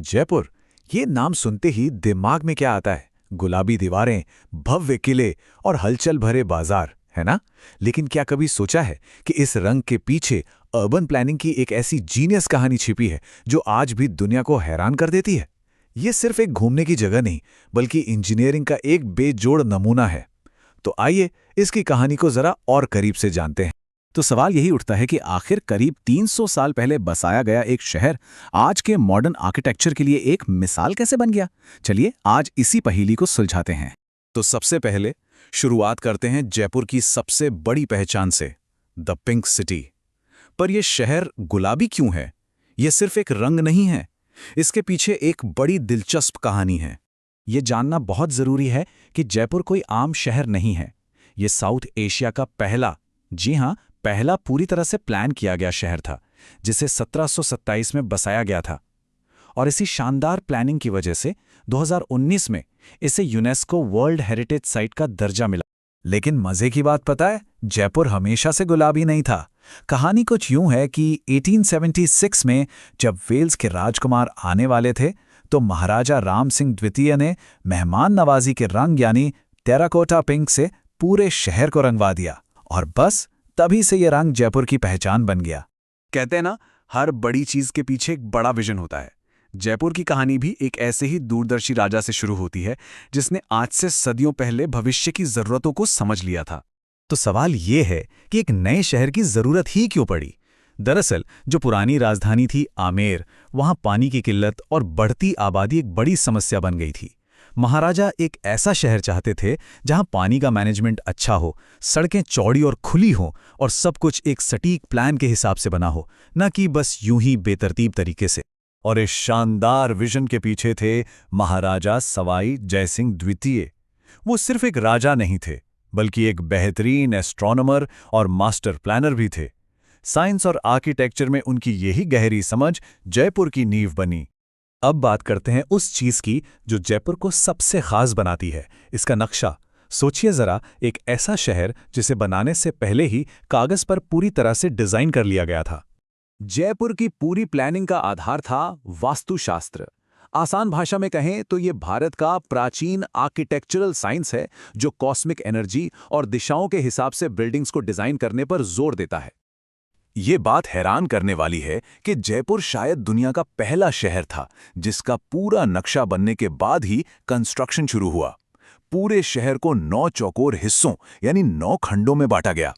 जयपुर, ये नाम सुनते ही दिमाग में क्या आता है? गुलाबी दीवारें, भव्य किले और हलचल भरे बाजार, है ना? लेकिन क्या कभी सोचा है कि इस रंग के पीछे अर्बन प्लानिंग की एक ऐसी जीनियस कहानी छिपी है जो आज भी दुनिया को हैरान कर देती है? ये सिर्फ एक घूमने की जगह नहीं, बल्कि इंजीनियरिंग का एक बेजोड़ नमूना है। तो आइए इसकी कहानी को जरा और करीब से जानते हैं। तो सवाल यही उठता है कि आखिर करीब 300 साल पहले बसाया गया एक शहर आज के मॉडर्न आर्किटेक्चर के लिए एक मिसाल कैसे बन गया? चलिए आज इसी पहेली को सुलझाते हैं। तो सबसे पहले शुरुआत करते हैं जयपुर की सबसे बड़ी पहचान से, द पिंक सिटी। पर यह शहर गुलाबी क्यों है? यह सिर्फ एक रंग नहीं है, इसके पीछे एक बड़ी दिलचस्प कहानी है। ये जानना बहुत जरूरी है कि जयपुर कोई आम शहर नहीं है। ये साउथ एशिया का पहला, जी हाँ, पहला पूरी तरह से प्लान किया गया शहर था, जिसे 1727 में बसाया गया था। और इसी शानदार प्लानिंग की वजह से 2019 में इसे यूनेस्को वर्ल्ड हेरिटेज साइट का दर्जा मिला। लेकिन मजे की बात पता है, जयपुर हमेशा से गुलाबी नहीं था। कहानी कुछ यूं है कि 1876 में जब वेल्स के राजकुमार आने वाले थे, तो महाराजा राम सिंह द्वितीय ने मेहमान नवाजी के रंग यानी टेराकोटा पिंक से पूरे शहर को रंगवा दिया। और बस तभी से ये रंग जयपुर की पहचान बन गया। कहते हैं ना, हर बड़ी चीज के पीछे एक बड़ा विजन होता है। जयपुर की कहानी भी एक ऐसे ही दूरदर्शी राजा से शुरू होती है, जिसने आज से सदियों पहले भविष्य की जरूरतों को समझ लिया था। तो सवाल ये है कि एक नए शहर की जरूरत ही क्यों पड़ी? दरअसल जो पुरानी राजधानी थी आमेर, वहां पानी की किल्लत और बढ़ती आबादी एक बड़ी समस्या बन गई थी। महाराजा एक ऐसा शहर चाहते थे जहां पानी का मैनेजमेंट अच्छा हो, सड़कें चौड़ी और खुली हों और सब कुछ एक सटीक प्लान के हिसाब से बना हो, न कि बस यूं ही बेतरतीब तरीके से। और इस शानदार विजन के पीछे थे महाराजा सवाई जयसिंह द्वितीय। वो सिर्फ एक राजा नहीं थे, बल्कि एक बेहतरीन एस्ट्रोनॉमर और मास्टर प्लानर भी थे। साइंस और आर्किटेक्चर में उनकी यही गहरी समझ जयपुर की नींव बनी। अब बात करते हैं उस चीज की जो जयपुर को सबसे खास बनाती है, इसका नक्शा। सोचिए जरा, एक ऐसा शहर जिसे बनाने से पहले ही कागज पर पूरी तरह से डिजाइन कर लिया गया था। जयपुर की पूरी प्लानिंग का आधार था वास्तुशास्त्र। आसान भाषा में कहें तो ये भारत का प्राचीन आर्किटेक्चरल साइंस है, जो कॉस्मिक एनर्जी और दिशाओं के हिसाब से बिल्डिंग्स को डिजाइन करने पर जोर देता है। ये बात हैरान करने वाली है कि जयपुर शायद दुनिया का पहला शहर था जिसका पूरा नक्शा बनने के बाद ही कंस्ट्रक्शन शुरू हुआ। पूरे शहर को 9 चौकोर हिस्सों यानी 9 खंडों में बांटा गया।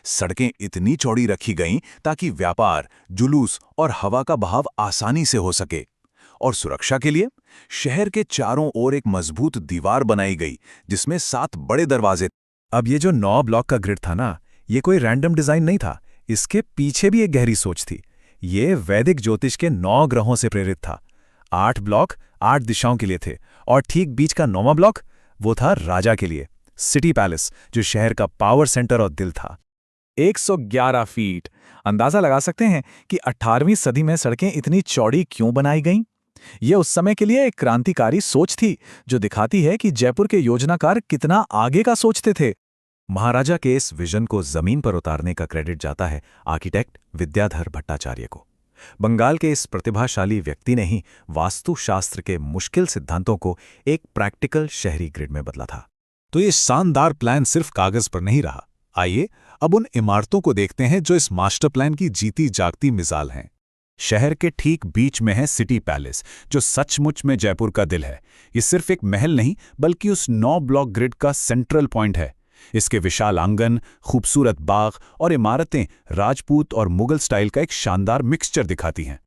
सड़कें इतनी चौड़ी रखी गईं ताकि व्यापार, जुलूस और हवा का बहाव आसानी से हो सके। और सुरक्षा के लिए शहर के चारों ओर एक मजबूत दीवार बनाई गई, जिसमें 7 बड़े दरवाजे। अब ये जो 9 ब्लॉक का ग्रिड था ना, ये कोई रैंडम डिजाइन नहीं था। इसके पीछे भी एक गहरी सोच थी। ये वैदिक ज्योतिष के 9 ग्रहों से प्रेरित था। 8 ब्लॉक 8 दिशाओं के लिए थे, और ठीक बीच का 9वां ब्लॉक, वो था राजा के लिए, सिटी पैलेस, जो शहर का पावर सेंटर और दिल था। 111 फीट। अंदाजा लगा सकते हैं कि 18वीं सदी में सड़कें इतनी चौड़ी क्यों बनाई गईं? यह उस समय के लिए एक क्रांतिकारी सोच थी, जो दिखाती है कि जयपुर के योजनाकार कितना आगे का सोचते थे। महाराजा के इस विजन को जमीन पर उतारने का क्रेडिट जाता है आर्किटेक्ट विद्याधर भट्टाचार्य को। बंगाल के इस प्रतिभाशाली व्यक्ति ने ही वास्तुशास्त्र के मुश्किल सिद्धांतों को एक प्रैक्टिकल शहरी ग्रिड में बदला था। तो ये शानदार प्लान सिर्फ कागज पर नहीं रहा। आइए अब उन इमारतों को देखते हैं जो इस मास्टर प्लान की जीती जागती मिसाल हैं। शहर के ठीक बीच में है सिटी पैलेस, जो सचमुच में जयपुर का दिल है। ये सिर्फ एक महल नहीं, बल्कि उस 9 ब्लॉक ग्रिड का सेंट्रल पॉइंट है। इसके विशाल आंगन, खूबसूरत बाग और इमारतें राजपूत और मुगल स्टाइल का एक शानदार मिक्सचर दिखाती हैं।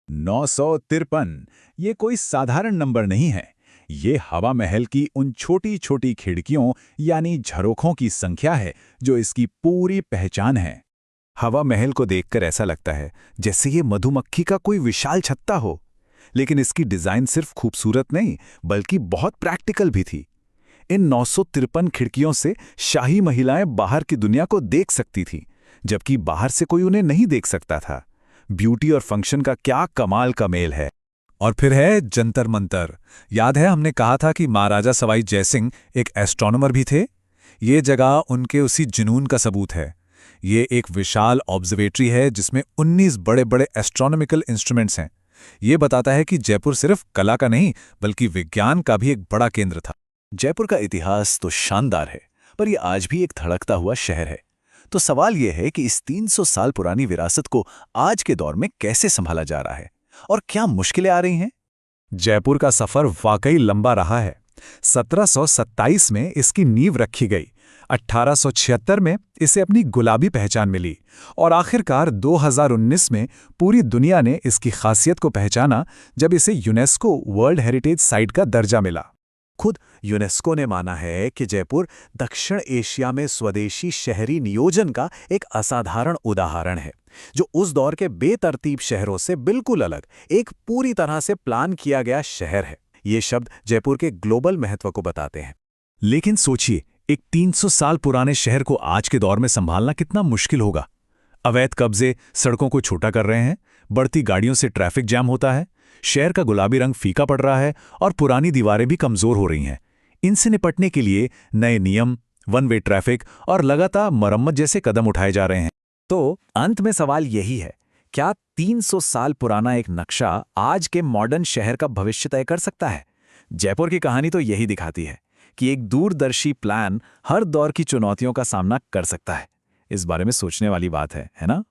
953 ये कोई साधारण नंबर नहीं है। ये हवा महल की उन छोटी छोटी खिड़कियों यानी झरोखों की संख्या है जो इसकी पूरी पहचान है। हवा महल को देखकर ऐसा लगता है जैसे ये मधुमक्खी का कोई विशाल छत्ता हो। लेकिन इसकी डिजाइन सिर्फ खूबसूरत नहीं, बल्कि बहुत प्रैक्टिकल भी थी। इन 953 खिड़कियों से शाही महिलाएं बाहर की दुनिया को देख सकती थीं, जबकि बाहर से कोई उन्हें नहीं देख सकता था। ब्यूटी और फंक्शन का क्या कमाल का मेल है। और फिर है जंतर मंतर। याद है हमने कहा था कि महाराजा सवाई जयसिंह एक एस्ट्रोनॉमर भी थे? ये जगह उनके उसी जुनून का सबूत है। ये एक विशाल ऑब्जर्वेटरी है जिसमें 19 बड़े बड़े एस्ट्रोनॉमिकल इंस्ट्रूमेंट्स हैं। ये बताता है कि जयपुर सिर्फ कला का नहीं बल्कि विज्ञान का भी एक बड़ा केंद्र था। जयपुर का इतिहास तो शानदार है, पर यह आज भी एक धड़कता हुआ शहर है। तो सवाल यह है कि इस 300 साल पुरानी विरासत को आज के दौर में कैसे संभाला जा रहा है और क्या मुश्किलें आ रही हैं? जयपुर का सफर वाकई लंबा रहा है। 1727 में इसकी नींव रखी गई, 1876 में इसे अपनी गुलाबी पहचान मिली और आखिरकार 2019 में पूरी दुनिया ने इसकी खासियत को पहचाना जब इसे यूनेस्को वर्ल्ड हेरिटेज साइट का दर्जा मिला। खुद यूनेस्को ने माना है कि जयपुर दक्षिण एशिया में स्वदेशी शहरी नियोजन का एक असाधारण उदाहरण है, जो उस दौर के बेतरतीब शहरों से बिल्कुल अलग एक पूरी तरह से प्लान किया गया शहर है। ये शब्द जयपुर के ग्लोबल महत्व को बताते हैं। लेकिन सोचिए, एक 300 साल पुराने शहर को आज के दौर में संभालना कितना मुश्किल होगा। अवैध कब्जे सड़कों को छोटा कर रहे हैं, बढ़ती गाड़ियों से ट्रैफिक जैम होता है, शहर का गुलाबी रंग फीका पड़ रहा है और पुरानी दीवारें भी कमजोर हो रही हैं। इनसे निपटने के लिए नए नियम, वन वे ट्रैफिक और लगातार मरम्मत जैसे कदम उठाए जा रहे हैं। तो अंत में सवाल यही है, क्या 300 साल पुराना एक नक्शा आज के मॉडर्न शहर का भविष्य तय कर सकता है? जयपुर की कहानी तो यही दिखाती है कि एक दूरदर्शी प्लान हर दौर की चुनौतियों का सामना कर सकता है। इस बारे में सोचने वाली बात है ना?